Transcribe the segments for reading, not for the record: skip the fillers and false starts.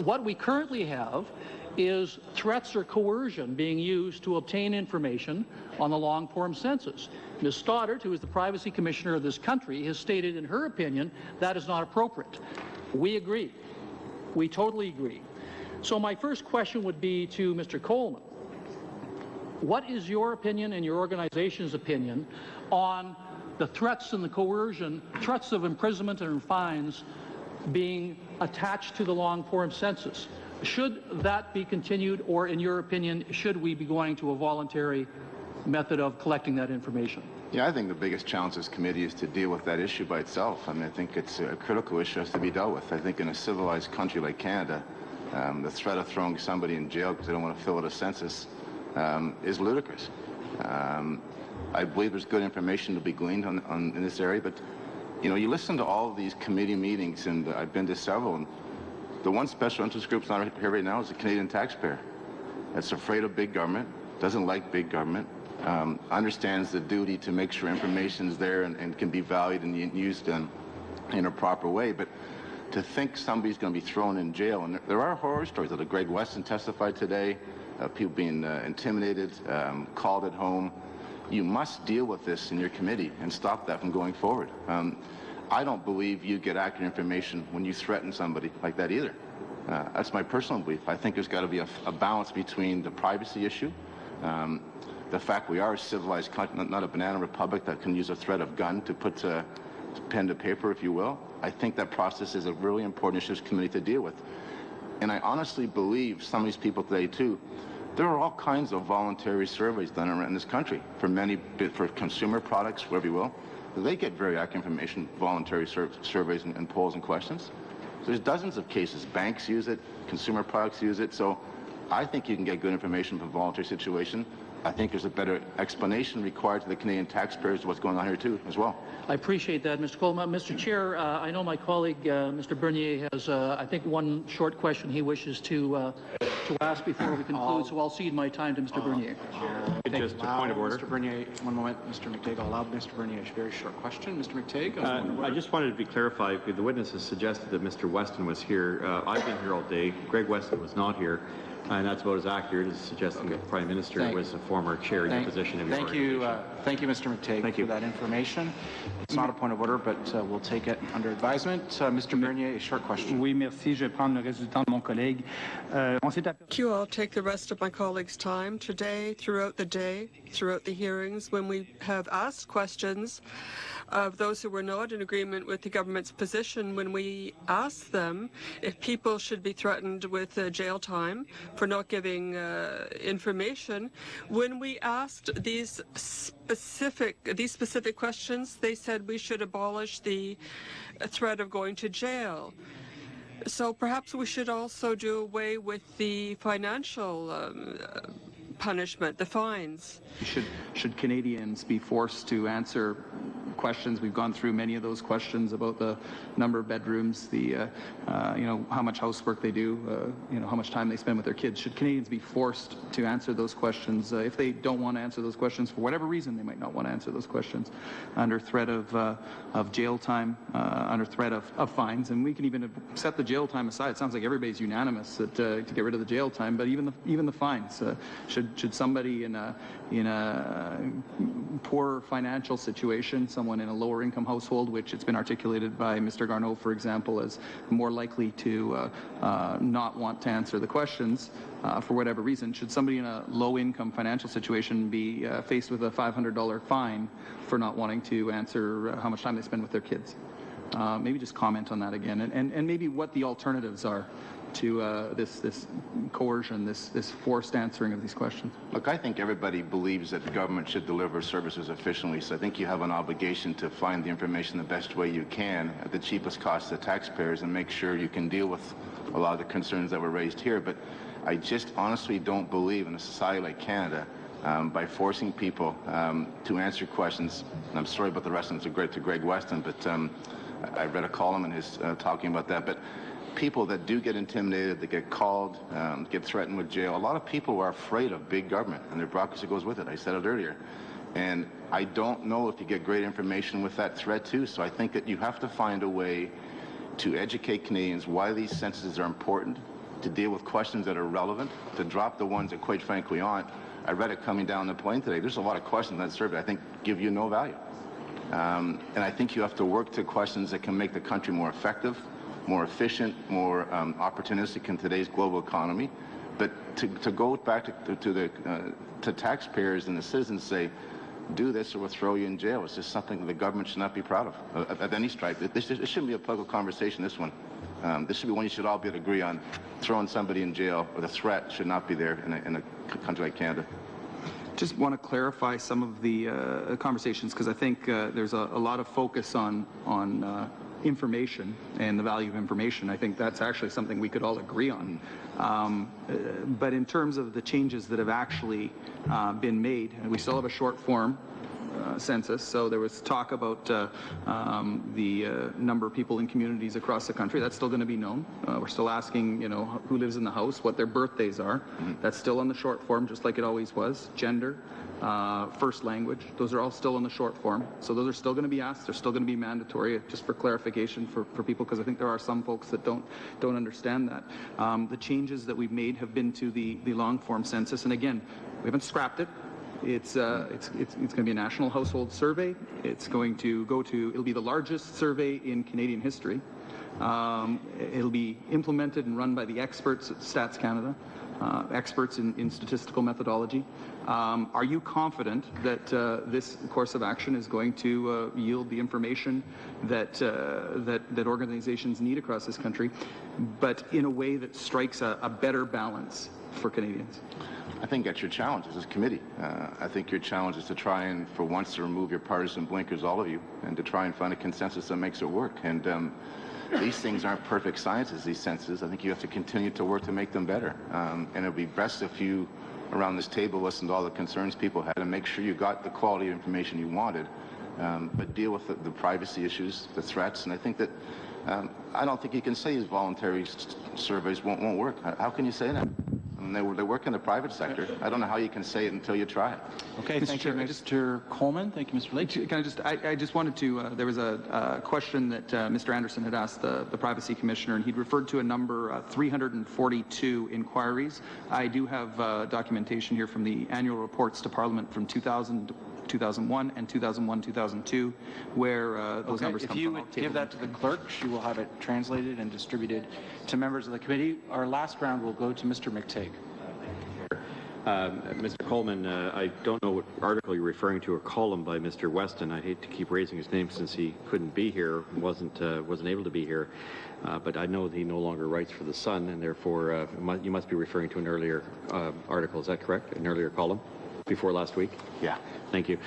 what we currently have is threats or coercion being used to obtain information on the long-form census. Ms. Stoddart, who is the Privacy Commissioner of this country, has stated in her opinion that is not appropriate. We agree. We totally agree. So my first question would be to Mr. Coleman. What is your opinion and your organization's opinion on the threats and the coercion, threats of imprisonment and fines being attached to the long-form census? Should that be continued, or in your opinion, should we be going to a voluntary method of collecting that information? Yeah, I think the biggest challenge this committee is to deal with that issue by itself. I mean, I think it's a critical issue that has to be dealt with. I think in a civilized country like Canada, the threat of throwing somebody in jail because they don't want to fill out a census is ludicrous. I believe there's good information to be gleaned in this area, but you know, you listen to all of these committee meetings, and I've been to several, and the one special interest group that's not here right now is the Canadian taxpayer. That's afraid of big government, doesn't like big government, understands the duty to make sure information is there and can be valued and used in a proper way. But to think somebody's going to be thrown in jail, and there are horror stories. That Greg Weston testified today, people being intimidated, called at home. You must deal with this in your committee and stop that from going forward. I don't believe you get accurate information when you threaten somebody like that either. That's my personal belief. I think there's got to be a balance between the privacy issue, the fact we are a civilized country, not a banana republic that can use a threat of gun to put pen to paper, if you will. I think that process is a really important issue for this committee to deal with. And I honestly believe some of these people today, too, there are all kinds of voluntary surveys done around this country for consumer products, wherever you will. They get very accurate information, voluntary surveys and polls and questions. There's dozens of cases. Banks use it, consumer products use it. So I think you can get good information from a voluntary situation. I think there's a better explanation required to the Canadian taxpayers of what's going on here too, as well. I appreciate that, Mr. Coleman. Mr. Chair, I know my colleague, Mr. Bernier, has, I think, one short question he wishes to ask before we conclude, so I'll cede my time to Mr. Bernier. Just a point of order. Mr. Bernier, one moment. Mr. McTague, I'll allow Mr. Bernier a very short question. Mr. McTague, I just wanted to be clarified. The witnesses suggested that Mr. Weston was here. I've been here all day. Greg Weston was not here. And that's about as accurate as suggesting that the Prime Minister was a former chair in your position. Thank you, Mr. McTague, for that information. It's not a point of order, but we'll take it under advisement. Mr. Bernier, a short question. Oui, merci. Je vais prendre le résultat de mon collègue. Thank you. I'll take the rest of my colleagues' time today, throughout the day, throughout the hearings, when we have asked questions of those who were not in agreement with the government's position, when we asked them if people should be threatened with jail time for not giving information. When we asked these specific questions, they said we should abolish the threat of going to jail. So perhaps we should also do away with the financial punishment, the fines. Should Canadians be forced to answer questions? We've gone through many of those questions about the number of bedrooms, the how much housework they do, how much time they spend with their kids. Should Canadians be forced to answer those questions if they don't want to answer those questions for whatever reason? They might not want to answer those questions under threat of jail time, under threat of fines, and we can even set the jail time aside. It sounds like everybody's unanimous that, to get rid of the jail time, but even the fines. Should somebody in a poor financial situation, someone in a lower income household, which it's been articulated by Mr. Garneau, for example, as more likely to not want to answer the questions for whatever reason, should somebody in a low income financial situation be faced with a $500 fine for not wanting to answer how much time they spend with their kids? Maybe just comment on that again, and maybe what the alternatives are to this coercion, this forced answering of these questions. Look, I think everybody believes that the government should deliver services efficiently, so I think you have an obligation to find the information the best way you can at the cheapest cost to taxpayers and make sure you can deal with a lot of the concerns that were raised here. But I just honestly don't believe in a society like Canada, by forcing people to answer questions. And I'm sorry about the reference to Greg Weston, but I read a column in his talking about that. But people that do get intimidated, that get called, get threatened with jail, a lot of people are afraid of big government, and their bureaucracy goes with it. I said it earlier. And I don't know if you get great information with that threat too, so I think that you have to find a way to educate Canadians why these censuses are important, to deal with questions that are relevant, to drop the ones that quite frankly aren't. I read it coming down the plane today. There's a lot of questions in that survey I think give you no value. And I think you have to work to questions that can make the country more effective, more efficient, more opportunistic in today's global economy. But to go back to taxpayers and the citizens say, do this or we'll throw you in jail, it's just something the government should not be proud of any stripe. This shouldn't be a political conversation, this one. This should be one you should all be able to agree on. Throwing somebody in jail or the threat should not be there in a country like Canada. Just want to clarify some of the conversations, because I think there's a lot of focus on information and the value of information. I think that's actually something we could all agree on. But in terms of the changes that have actually been made, we still have a short form census. So there was talk about the number of people in communities across the country. That's still going to be known. We're still asking, who lives in the house, what their birthdays are. That's still on the short form, just like it always was. Gender, first language, those are all still in the short form. So those are still going to be asked. They're still going to be mandatory, just for clarification for people, because I think there are some folks that don't understand that. The changes that we've made have been to the long form census, and again, we haven't scrapped it. It's going to be a national household survey. It'll be the largest survey in Canadian history. It'll be implemented and run by the experts at Stats Canada, experts in statistical methodology. Are you confident that this course of action is going to yield the information that organizations need across this country, but in a way that strikes a better balance for Canadians? I think that's your challenge as a committee. I think your challenge is to try and, for once, to remove your partisan blinkers, all of you, and to try and find a consensus that makes it work. And these things aren't perfect sciences, these censuses. I think you have to continue to work to make them better. And it would be best if you, around this table, listened to all the concerns people had and make sure you got the quality of information you wanted, but deal with the privacy issues, the threats. And I think that I don't think you can say these voluntary surveys won't work. How can you say that? And they work in the private sector. I don't know how you can say it until you try it. Okay, thank you, Mr. Coleman. Thank you, Mr. Lake. Can I just wanted to, there was a question that Mr. Anderson had asked the Privacy Commissioner, and he'd referred to a number, 342 inquiries. I do have documentation here from the annual reports to Parliament from 2000, 2001 and 2001-2002, where those numbers come from. If you would give that to the clerk, she will have it translated and distributed to members of the committee. Our last round will go to Mr. McTague. Mr. Coleman, I don't know what article you're referring to or column by Mr. Weston. I hate to keep raising his name since he couldn't be here, wasn't able to be here. But I know that he no longer writes for The Sun, and therefore you must be referring to an earlier article. Is that correct? An earlier column before last week? Yeah. Thank you.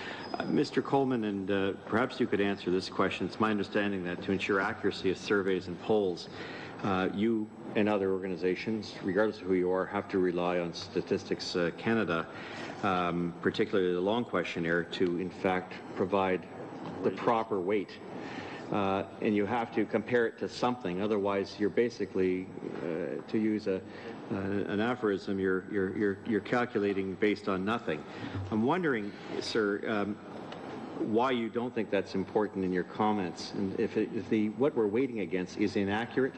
Mr. Coleman, and perhaps you could answer this question. It's my understanding that to ensure accuracy of surveys and polls, you and other organizations, regardless of who you are, have to rely on Statistics Canada, particularly the long questionnaire, to in fact provide the proper weight. And you have to compare it to something. Otherwise, you're basically, to use an aphorism, you're calculating based on nothing. I'm wondering, sir, why you don't think that's important in your comments, and if what we're weighting against is inaccurate,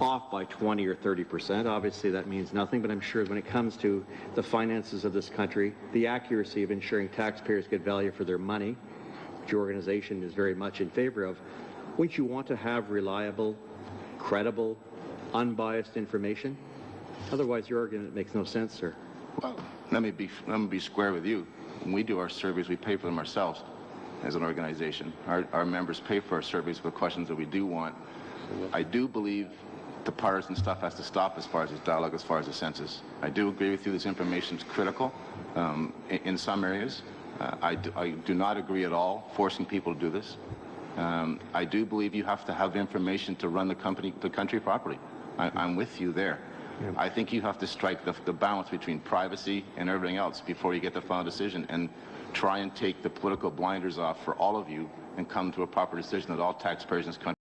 off by 20 or 30%. Obviously, that means nothing, but I'm sure when it comes to the finances of this country, the accuracy of ensuring taxpayers get value for their money, which your organization is very much in favor of, wouldn't you want to have reliable, credible, unbiased information? Otherwise, your argument makes no sense, sir. Well, let me be square with you. When we do our surveys, we pay for them ourselves as an organization. Our members pay for our surveys for questions that we do want. I do believe the partisan stuff has to stop as far as this dialogue, as far as the census. I do agree with you this information is critical in some areas. I do not agree at all forcing people to do this. I do believe you have to have information to run the country properly. I'm with you there. Yeah. I think you have to strike the balance between privacy and everything else before you get the final decision, and try and take the political blinders off for all of you and come to a proper decision that all taxpayers in this country